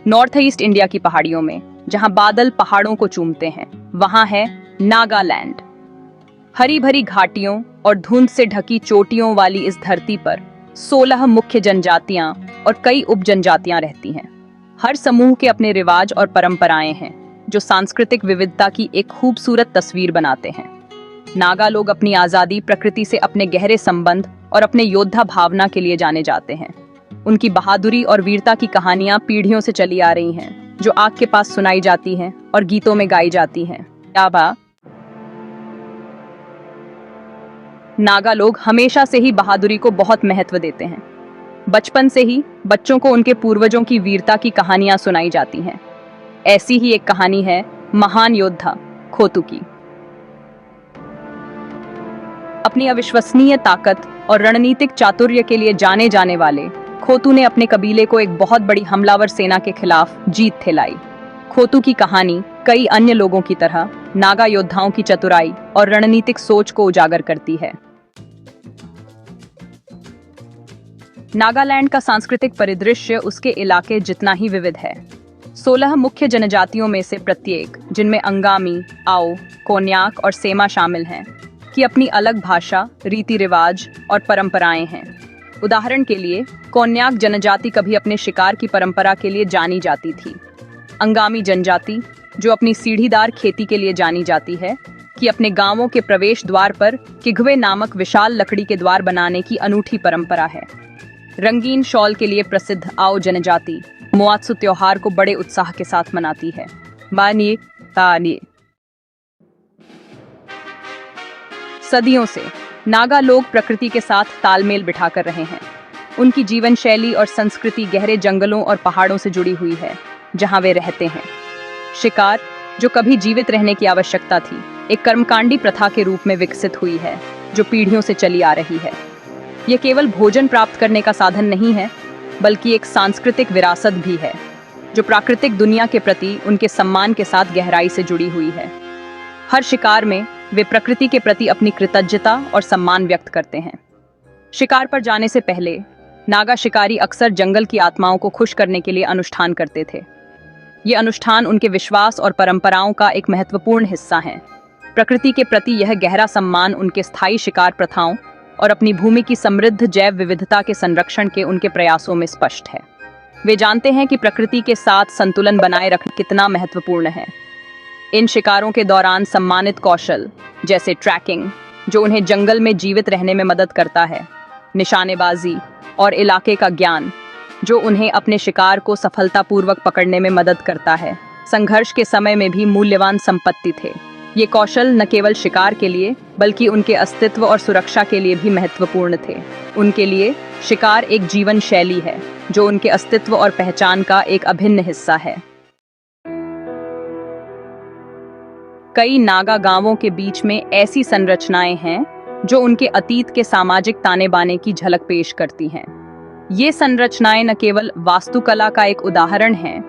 North east India की पहाड़ियों में, जहां बादल पहाड़ों को चूमते हैं, वहां है नागालैंड। हरी भरी घाटियों और धुंध से ढकी चोटियों वाली इस धरती पर 16 मुख्य जनजातियां और कई उप जनजातियां रहती हैं। हर समूह के अपने रिवाज और परंपराएं हैं, जो सांस्कृतिक विविधता की एक खूबसूरत तस्वीर बनाते हैं। नागा लोग अपनी आजादी, प्रकृति से अपने गहरे संबंध और अपने योद्धा भावना के लिए जाने जाते हैं। उनकी बहादुरी और वीरता की कहानियां पीढ़ियों से चली आ रही हैं, जो आग के पास सुनाई जाती हैं और गीतों में गाई जाती हैं। नागा लोग हमेशा से ही बहादुरी को बहुत महत्व देते हैं। बचपन से ही बच्चों को उनके पूर्वजों की वीरता की कहानियां सुनाई जाती हैं। ऐसी ही एक कहानी है महान योद्धा खोतू की। अपनी अविश्वसनीय ताकत और रणनीतिक चातुर्य के लिए जाने जाने वाले खोतू ने अपने कबीले को एक बहुत बड़ी हमलावर सेना के खिलाफ जीत दिलाई। खोतू की कहानी कई अन्य लोगों की तरह नागा योद्धाओं की चतुराई और रणनीतिक सोच को उजागर करती है। नागालैंड का सांस्कृतिक परिदृश्य उसके इलाके जितना ही विविध है। 16 मुख्य जनजातियों में से प्रत्येक, जिनमें अंगामी, आओ, कोन्याक और सेमा शामिल हैं, की अपनी अलग भाषा, रीति रिवाज और परंपराएं हैं। उदाहरण के लिए, कोन्याक जनजाति कभी अपने शिकार की परंपरा के लिए जानी जाती थी। अंगामी जनजाति, जो अपनी सीढ़ीदार खेती के लिए जानी जाती है, कि अपने गांवों के प्रवेश द्वार पर किघवे नामक विशाल लकड़ी के द्वार बनाने की अनूठी परंपरा है। रंगीन शॉल के लिए प्रसिद्ध आओ जनजाति मोआत्सु त्योहार को बड़े उत्साह के साथ मनाती है। मानिए तानिए। सदियों से नागा लोग प्रकृति के साथ तालमेल बिठाकर रहे हैं। उनकी जीवन शैली और संस्कृति गहरे जंगलों और पहाड़ों से जुड़ी हुई है, जहां वे रहते हैं। शिकार, जो कभी जीवित रहने की आवश्यकता थी, एक कर्मकांडी प्रथा के रूप में विकसित हुई है, जो पीढ़ियों से चली आ रही है। ये केवल भोजन प्राप्त करने का साधन नहीं है, बल्कि एक सांस्कृतिक विरासत भी है, जो प्राकृतिक दुनिया के प्रति उनके सम्मान के साथ गहराई से जुड़ी हुई है। हर शिकार में वे प्रकृति के प्रति अपनी कृतज्ञता और सम्मान व्यक्त करते हैं। शिकार पर जाने से पहले नागा शिकारी अक्सर जंगल की आत्माओं को खुश करने के लिए अनुष्ठान करते थे। ये अनुष्ठान उनके विश्वास और परंपराओं का एक महत्वपूर्ण हिस्सा हैं। प्रकृति के प्रति यह गहरा सम्मान उनके स्थायी शिकार प्रथाओं और अपनी भूमि की समृद्ध जैव विविधता के संरक्षण के उनके प्रयासों में स्पष्ट है। वे जानते हैं कि प्रकृति के साथ संतुलन बनाए रखना कितना महत्वपूर्ण है। इन शिकारों के दौरान सम्मानित कौशल, जैसे ट्रैकिंग, जो उन्हें जंगल में जीवित रहने में मदद करता है, निशानेबाजी और इलाके का ज्ञान, जो उन्हें अपने शिकार को सफलतापूर्वक पकड़ने में मदद करता है, संघर्ष के समय में भी मूल्यवान संपत्ति थे। ये कौशल न केवल शिकार के लिए, बल्कि उनके अस्तित्व और सुरक्षा के लिए भी महत्वपूर्ण थे। उनके लिए शिकार एक जीवन शैली है, जो उनके अस्तित्व और पहचान का एक अभिन्न हिस्सा है। कई नागा गांवों के बीच में ऐसी संरचनाएं हैं जो उनके अतीत के सामाजिक ताने बाने की झलक पेश करती हैं। ये संरचनाएं न केवल वास्तुकला का एक उदाहरण हैं,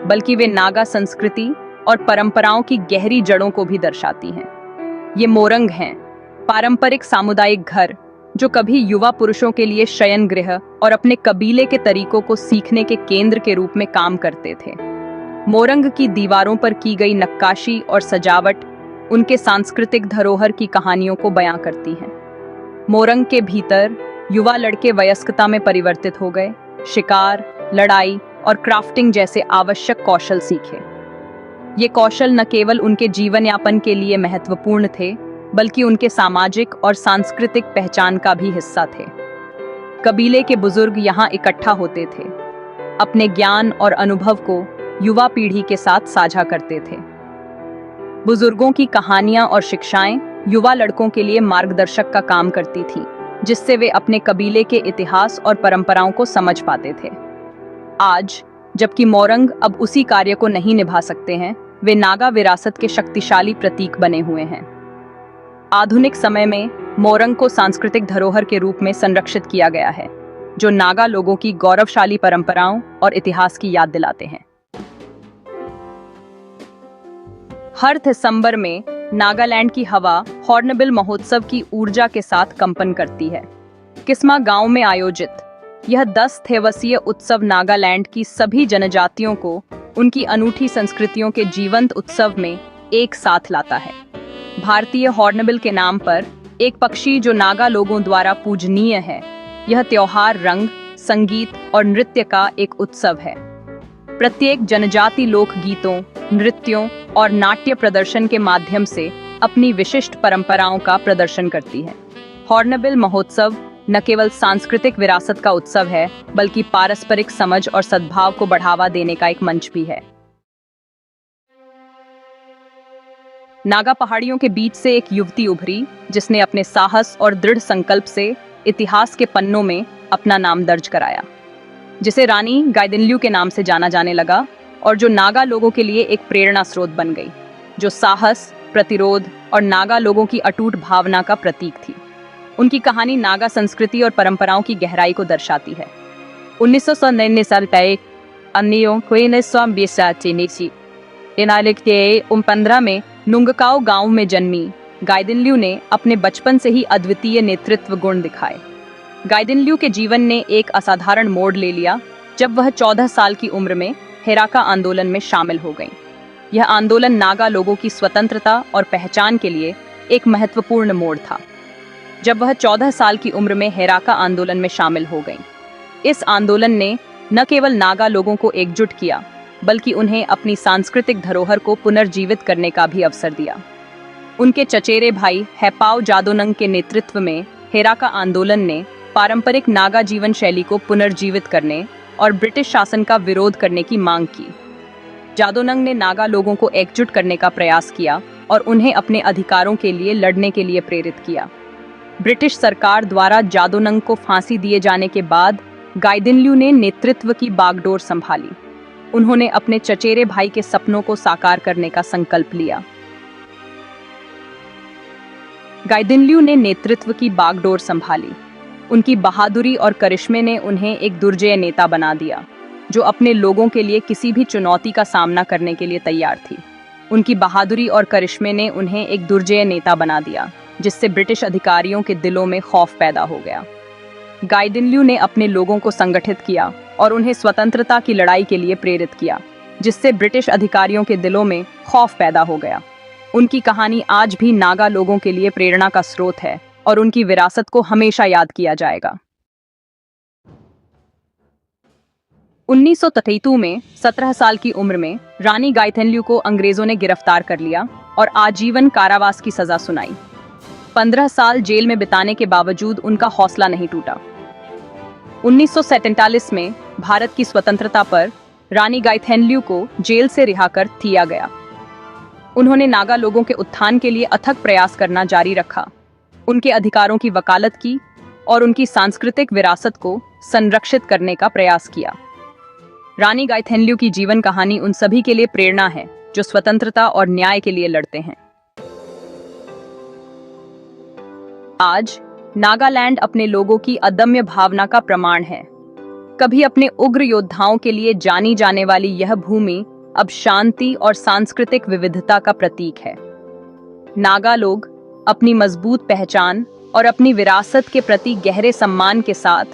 बल्कि वे नागा संस्कृति और परंपराओं की गहरी जड़ों को भी दर्शाती हैं। ये मोरंग हैं, पारंपरिक सामुदायिक घर, जो कभी युवा पुरुषों के लिए शयन गृह और अपने कबीले के तरीकों को सीखने के केंद्र के रूप में काम करते थे। मोरंग की दीवारों पर की गई नक्काशी और सजावट उनके सांस्कृतिक धरोहर की कहानियों को बयां करती हैं। मोरंग के भीतर युवा लड़के वयस्कता में परिवर्तित हो गए, शिकार, लड़ाई और क्राफ्टिंग जैसे आवश्यक कौशल सीखे। ये कौशल न केवल उनके जीवन यापन के लिए महत्वपूर्ण थे, बल्कि उनके सामाजिक और सांस्कृतिक पहचान का भी हिस्सा थे। कबीले के बुजुर्ग यहाँ इकट्ठा होते थे, अपने ज्ञान और अनुभव को युवा पीढ़ी के साथ साझा करते थे। बुजुर्गों की कहानियां और शिक्षाएं युवा लड़कों के लिए मार्गदर्शक का काम करती थी, जिससे वे अपने कबीले के इतिहास और परंपराओं को समझ पाते थे। आज, जबकि मोरंग अब उसी कार्य को नहीं निभा सकते हैं, वे नागा विरासत के शक्तिशाली प्रतीक बने हुए हैं। आधुनिक समय में मोरंग को सांस्कृतिक धरोहर के रूप में संरक्षित किया गया है, जो नागा लोगों की गौरवशाली परंपराओं और इतिहास की याद दिलाते हैं। हर दिसंबर में नागालैंड की हवा हॉर्नबिल महोत्सव की ऊर्जा के साथ कंपन करती है। किस्मा गांव में आयोजित यह 10 दिवसीय उत्सव नागालैंड की सभी जनजातियों को उनकी अनूठी संस्कृतियों के जीवंत उत्सव में एक साथ लाता है। भारतीय हॉर्नबिल के नाम पर एक पक्षी जो नागा लोगों द्वारा पूजनीय है, यह त्योहार रंग, संगीत और नृत्य का एक उत्सव है। प्रत्येक जनजाति लोक गीतों, नृत्यों और नाट्य प्रदर्शन के माध्यम से अपनी विशिष्ट परंपराओं का प्रदर्शन करती है। हॉर्नबिल महोत्सव न केवल सांस्कृतिक विरासत का उत्सव है, बल्कि पारस्परिक समझ और सद्भाव को बढ़ावा देने का एक मंच भी है। नागा पहाड़ियों के बीच से एक युवती उभरी, जिसने अपने साहस और दृढ़ संकल्प से इतिहास के पन्नों में अपना नाम दर्ज कराया, जिसे रानी गाइदिन्ल्यू के नाम से जाना जाने लगा और जो नागा लोगों के लिए एक प्रेरणा स्रोत बन गई, जो साहस, प्रतिरोध और नागा लोगों की अटूट भावना का प्रतीक थी। उनकी कहानी नागा संस्कृति और परंपराओं की गहराई को दर्शाती है। 1915 में नुंगकाओ गांव में जन्मी गाइदिन्ल्यू ने अपने बचपन से ही अद्वितीय नेतृत्व गुण दिखाए। गाइदिन्ल्यू के जीवन ने एक असाधारण मोड़ ले लिया जब वह 14 साल की उम्र में हेराका आंदोलन में शामिल हो गईं। यह आंदोलन नागा लोगों की स्वतंत्रता और पहचान के लिए एक महत्वपूर्ण मोड़ था। जब वह 14 साल की उम्र में हेराका आंदोलन में शामिल हो गईं, इस आंदोलन ने न केवल नागा लोगों को एकजुट किया, बल्कि उन्हें अपनी सांस्कृतिक धरोहर को पुनर्जीवित करने का भी अवसर दिया। उनके चचेरे भाई हेपाओ जादोनंग के नेतृत्व में हेराका आंदोलन ने पारंपरिक नागा जीवन शैली को पुनर्जीवित करने और ब्रिटिश शासन का विरोध करने की मांग की। जादोनंग ने नागा लोगों को एकजुट करने का प्रयास किया और उन्हें अपने अधिकारों के लिए लड़ने के लिए प्रेरित किया। ब्रिटिश सरकार द्वारा जादोनंग को फांसी दिए जाने के बाद गाइदिन्ल्यू ने नेतृत्व की बागडोर संभाली। उन्होंने अपने चचेरे भाई के सपनों को साकार करने का संकल्प लिया। गाइदिन्ल्यू ने नेतृत्व की बागडोर संभाली। उनकी बहादुरी और करिश्मे ने उन्हें एक दुर्जय नेता बना दिया, जो अपने लोगों के लिए किसी भी चुनौती का सामना करने के लिए तैयार थी। उनकी बहादुरी और करिश्मे ने उन्हें एक दुर्जय नेता बना दिया, जिससे ब्रिटिश अधिकारियों के दिलों में खौफ पैदा हो गया। गाइदिन्ल्यू ने अपने लोगों को संगठित किया और उन्हें स्वतंत्रता की लड़ाई के लिए प्रेरित किया, जिससे ब्रिटिश अधिकारियों के दिलों में खौफ पैदा हो गया। उनकी कहानी आज भी नागा लोगों के लिए प्रेरणा का स्रोत है और उनकी विरासत को हमेशा याद किया जाएगा। 1933 में 17 साल की उम्र में रानी गाइदिन्ल्यू को अंग्रेजों ने गिरफ्तार कर लिया और आजीवन कारावास की सजा सुनाई। 15 साल जेल में बिताने के बावजूद उनका हौसला नहीं टूटा। 1947 में भारत की स्वतंत्रता पर रानी गाइदिन्ल्यू को जेल से रिहा कर दिया गया। उन्होंने नागा लोगों के उत्थान के लिए अथक प्रयास करना जारी रखा, उनके अधिकारों की वकालत की और उनकी सांस्कृतिक विरासत को संरक्षित करने का प्रयास किया। रानी गाइदिन्ल्यू की जीवन कहानी उन सभी के लिए प्रेरणा है जो स्वतंत्रता और न्याय के लिए लड़ते हैं। आज नागालैंड अपने लोगों की अदम्य भावना का प्रमाण है। कभी अपने उग्र योद्धाओं के लिए जानी जाने वाली यह भूमि अब शांति और सांस्कृतिक विविधता का प्रतीक है। नागा लोग अपनी मजबूत पहचान और अपनी विरासत के प्रति गहरे सम्मान के साथ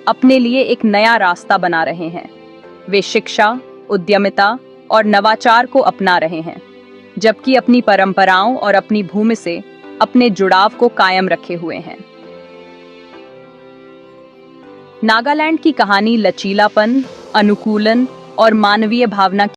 अपने लिए एक नया रास्ता बना रहे हैं। वे शिक्षा, उद्यमिता और नवाचार को अपना रहे हैं, जबकि अपनी परंपराओं और अपनी भूमि से अपने जुड़ाव को कायम रखे हुए हैं। नागालैंड की कहानी लचीलापन, अनुकूलन और मानवीय भावना